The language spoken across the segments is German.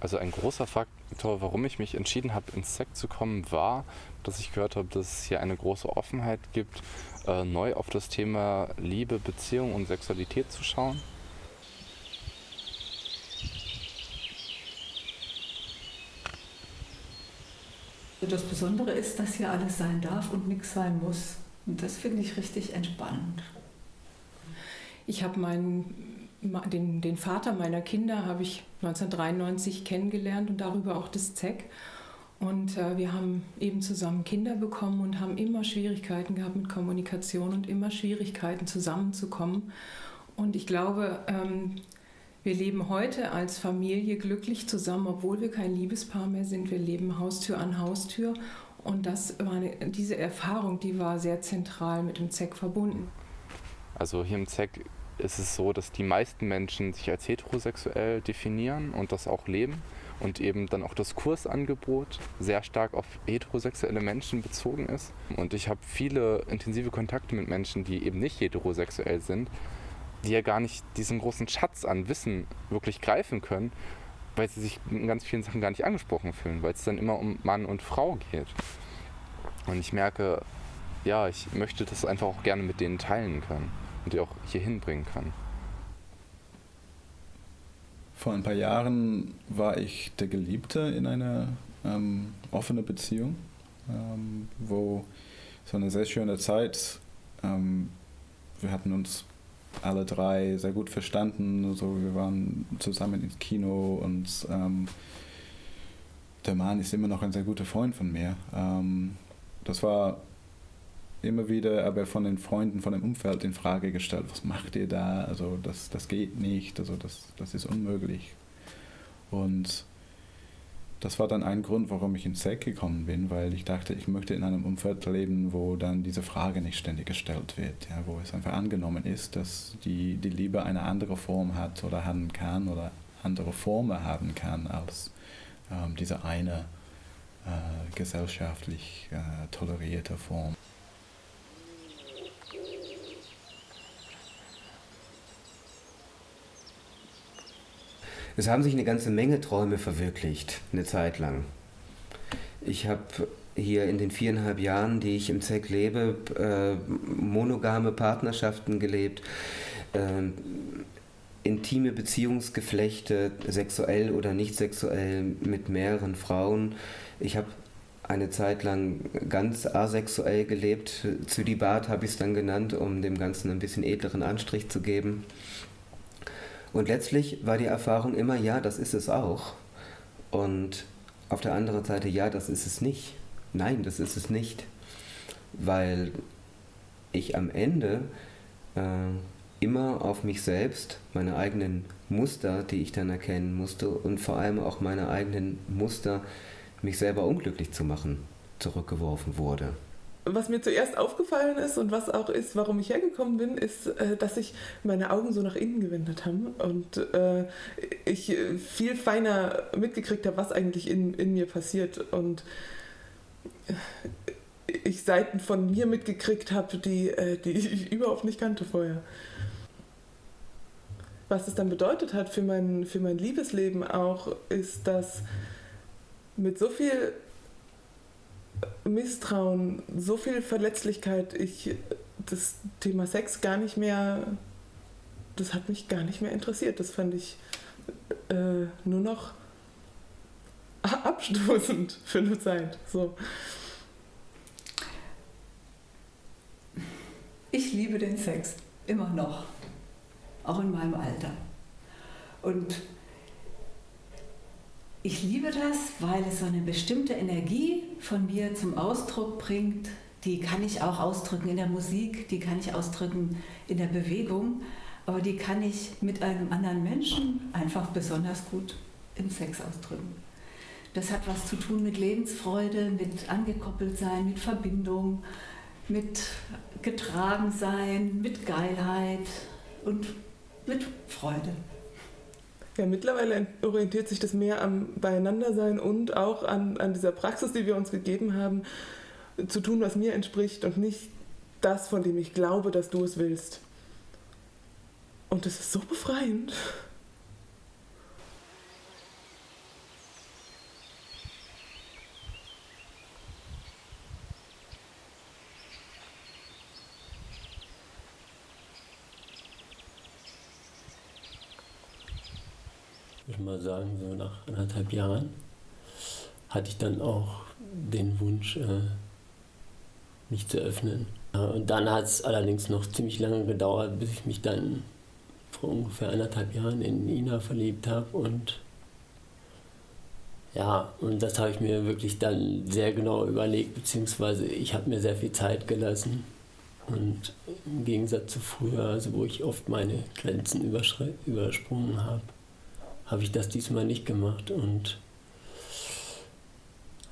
Also ein großer Faktor, warum ich mich entschieden habe, ins Sekt zu kommen, war, dass ich gehört habe, dass es hier eine große Offenheit gibt, neu auf das Thema Liebe, Beziehung und Sexualität zu schauen. Das Besondere ist, dass hier alles sein darf und nichts sein muss. Und das finde ich richtig entspannend. Ich habe den Vater meiner Kinder habe ich 1993 kennengelernt und darüber auch das ZEC. Und wir haben eben zusammen Kinder bekommen und haben immer Schwierigkeiten gehabt mit Kommunikation und immer Schwierigkeiten zusammenzukommen. Und ich glaube, wir leben heute als Familie glücklich zusammen, obwohl wir kein Liebespaar mehr sind. Wir leben Haustür an Haustür. Und diese Erfahrung, die war sehr zentral mit dem ZEC verbunden. Also hier im ZEC ist es so, dass die meisten Menschen sich als heterosexuell definieren und das auch leben und eben dann auch das Kursangebot sehr stark auf heterosexuelle Menschen bezogen ist. Und ich habe viele intensive Kontakte mit Menschen, die eben nicht heterosexuell sind, die ja gar nicht diesen großen Schatz an Wissen wirklich greifen können, weil sie sich in ganz vielen Sachen gar nicht angesprochen fühlen, weil es dann immer um Mann und Frau geht. Und ich merke, ja, ich möchte das einfach auch gerne mit denen teilen können und die auch hier hinbringen kann. Vor ein paar Jahren war ich der Geliebte in einer offenen Beziehung, wo so eine sehr schöne Zeit, wir hatten uns alle drei sehr gut verstanden, also wir waren zusammen ins Kino und der Mann ist immer noch ein sehr guter Freund von mir. Das war immer wieder aber von den Freunden, von dem Umfeld in Frage gestellt, was macht ihr da, also das geht nicht, also das ist unmöglich. Und das war dann ein Grund, warum ich ins SEC gekommen bin, weil ich dachte, ich möchte in einem Umfeld leben, wo dann diese Frage nicht ständig gestellt wird, ja, wo es einfach angenommen ist, dass die Liebe eine andere Form hat oder haben kann oder andere Formen haben kann als diese eine gesellschaftlich tolerierte Form. Es haben sich eine ganze Menge Träume verwirklicht, eine Zeit lang. Ich habe hier in den 4,5 Jahren, die ich im ZEC lebe, monogame Partnerschaften gelebt, intime Beziehungsgeflechte, sexuell oder nicht sexuell, mit mehreren Frauen. Ich habe eine Zeit lang ganz asexuell gelebt. Zölibat habe ich es dann genannt, um dem Ganzen ein bisschen edleren Anstrich zu geben. Und letztlich war die Erfahrung immer, ja, das ist es auch. Und auf der anderen Seite, ja, das ist es nicht. Nein, das ist es nicht. Weil ich am Ende immer auf mich selbst, meine eigenen Muster, die ich dann erkennen musste und vor allem auch meine eigenen Muster, mich selber unglücklich zu machen, zurückgeworfen wurde. Was mir zuerst aufgefallen ist und was auch ist, warum ich hergekommen bin, ist, dass sich meine Augen so nach innen gewendet haben und ich viel feiner mitgekriegt habe, was eigentlich in mir passiert und ich Seiten von mir mitgekriegt habe, die ich überhaupt nicht kannte vorher. Was es dann bedeutet hat für mein Liebesleben auch, ist, dass mit so viel Misstrauen, so viel Verletzlichkeit, ich das Thema Sex gar nicht mehr, das hat mich gar nicht mehr interessiert. Das fand ich nur noch abstoßend für eine Zeit. So. Ich liebe den Sex, immer noch, auch in meinem Alter. Und ich liebe das, weil es so eine bestimmte Energie von mir zum Ausdruck bringt. Die kann ich auch ausdrücken in der Musik, die kann ich ausdrücken in der Bewegung, aber die kann ich mit einem anderen Menschen einfach besonders gut im Sex ausdrücken. Das hat was zu tun mit Lebensfreude, mit angekoppelt sein, mit Verbindung, mit getragen sein, mit Geilheit und mit Freude. Ja, mittlerweile orientiert sich das mehr am Beieinandersein und auch an dieser Praxis, die wir uns gegeben haben, zu tun, was mir entspricht und nicht das, von dem ich glaube, dass du es willst. Und das ist so befreiend. mal sagen, so nach 1,5 Jahren hatte ich dann auch den Wunsch, mich zu öffnen. Und dann hat es allerdings noch ziemlich lange gedauert, bis ich mich dann vor ungefähr 1,5 Jahren in Ina verliebt habe. Und ja, und das habe ich mir wirklich dann sehr genau überlegt, beziehungsweise ich habe mir sehr viel Zeit gelassen. Und im Gegensatz zu früher, also wo ich oft meine Grenzen übersprungen habe, habe ich das diesmal nicht gemacht und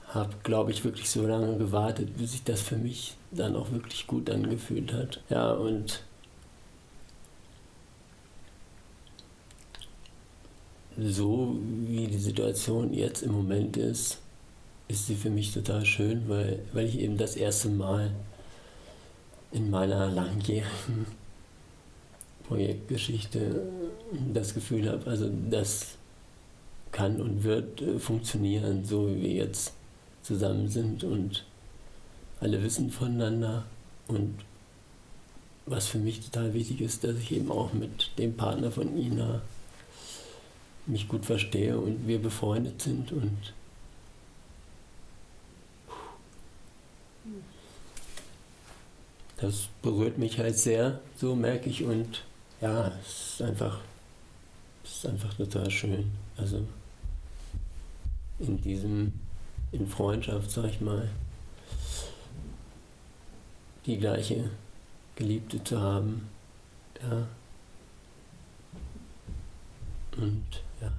habe, glaube ich, wirklich so lange gewartet, bis sich das für mich dann auch wirklich gut angefühlt hat. Ja, und so wie die Situation jetzt im Moment ist sie für mich total schön, weil ich eben das erste Mal in meiner langjährigen Projektgeschichte das Gefühl habe, also das kann und wird funktionieren, so wie wir jetzt zusammen sind und alle wissen voneinander. Und was für mich total wichtig ist, dass ich eben auch mit dem Partner von Ina mich gut verstehe und wir befreundet sind. Und das berührt mich halt sehr, so merke ich. Und ja, es ist einfach total schön. Also in Freundschaft, sag ich mal, die gleiche Geliebte zu haben. Ja. Und ja.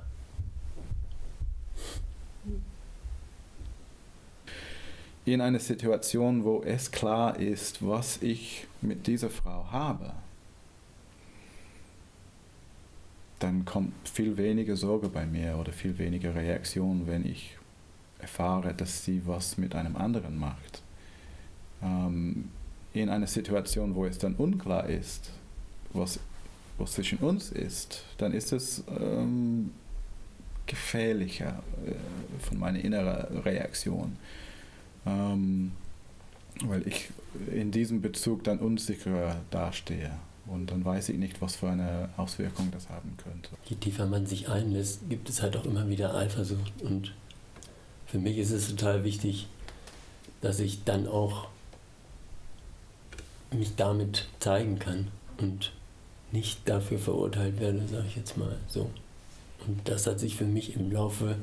In einer Situation, wo es klar ist, was ich mit dieser Frau habe, dann kommt viel weniger Sorge bei mir oder viel weniger Reaktion, wenn ich erfahre, dass sie was mit einem anderen macht. In einer Situation, wo es dann unklar ist, was zwischen uns ist, dann ist es gefährlicher von meiner inneren Reaktion. Weil ich in diesem Bezug dann unsicherer dastehe. Und dann weiß ich nicht, was für eine Auswirkung das haben könnte. Je tiefer man sich einlässt, gibt es halt auch immer wieder Eifersucht. Und für mich ist es total wichtig, dass ich dann auch mich damit zeigen kann und nicht dafür verurteilt werde, sage ich jetzt mal so. Und das hat sich für mich im Laufe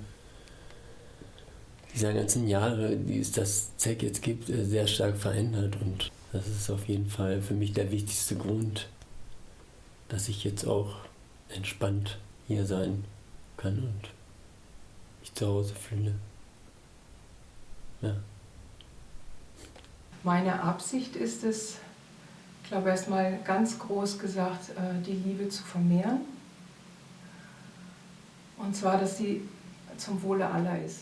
dieser ganzen Jahre, die es das ZEC jetzt gibt, sehr stark verändert. Und das ist auf jeden Fall für mich der wichtigste Grund, dass ich jetzt auch entspannt hier sein kann und mich zu Hause fühle. Ja. Meine Absicht ist es, ich glaube erstmal ganz groß gesagt, die Liebe zu vermehren. Und zwar, dass sie zum Wohle aller ist.